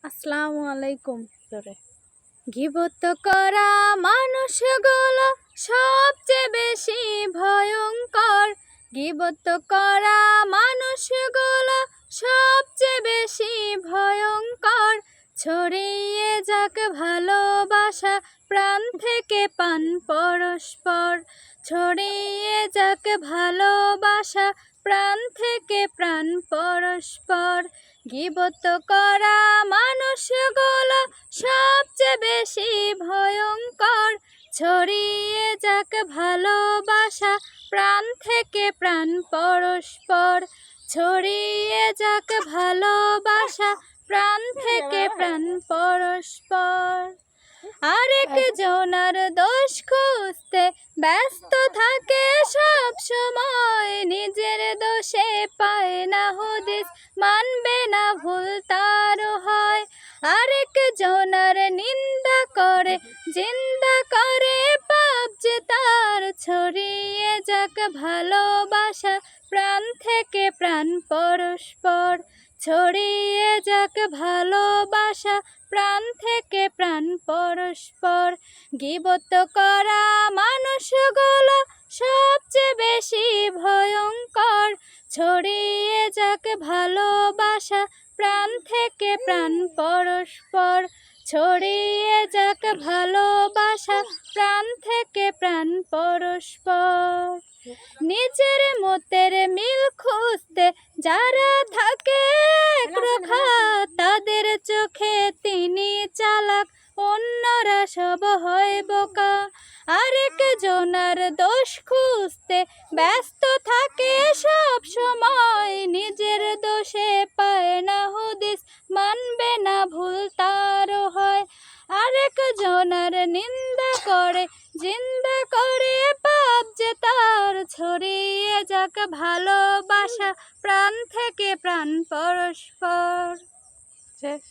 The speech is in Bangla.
আসসালামু আলাইকুম। গীবত করা মানুষগুলো সবচেয়ে বেশি ভয়ঙ্কর। গীবত করা মানুষগুলো সবচেয়ে বেশি ভয়ঙ্কর। ছড়িয়ে যাক ভালোবাসা প্রাণ থেকে প্রাণ পরস্পর। ছড়িয়ে যাক ভালোবাসা প্রাণ থেকে প্রাণ পরস্পর। গীবত করা মানুষগুলো সবচেয়ে বেশি ভয়ঙ্কর। ছড়িয়ে যাক ভালোবাসা প্রাণ থেকে প্রাণ পরস্পর। ছড়িয়ে যাক ভালোবাসা প্রাণ থেকে প্রাণ পরস্পর। আরেক জনার দোষ খুঁজতে ব্যস্ত থাকে সব সময়। নিজের দোষে পায় না হদিস, মানবে না ভুল তারও হয়। আরেক জনার নিন্দা করে জিন্দা করে পাপ যে তার। ছড়িয়ে যাক ভালোবাসা প্রাণ থেকে প্রাণ পরস্পর। ছড়িয়ে যাক ভালোবাসা প্রাণ থেকে প্রাণ পরস্পর। গীবত করা মানুষগুলো সবচেয়ে বেশি ভয়ঙ্কর। ছড়িয়ে যাক ভালোবাসা প্রাণ থেকে প্রাণ পরস্পর। ছড়িয়ে যাক ভালোবাসা প্রাণ থেকে প্রাণ পরস্পর। নিজের মতের মিল খুঁজতে যারা থাকে একরোখা, তাদের চোখে তিনি চালাক, অন্যরা সব হয় বোকা। আরেক জনার দোষ খুঁজতে ব্যস্ত থাকে সব সময়। নিজের দোষে পায় না হদিস, মানবে না ভুল তারও হয়। আরেক জনার নিন্দা করে জিন্দা করে পাপ যে তার। ছড়িয়ে যাক ভালোবাসা প্রাণ থেকে প্রাণ পরস্পর। শেষ।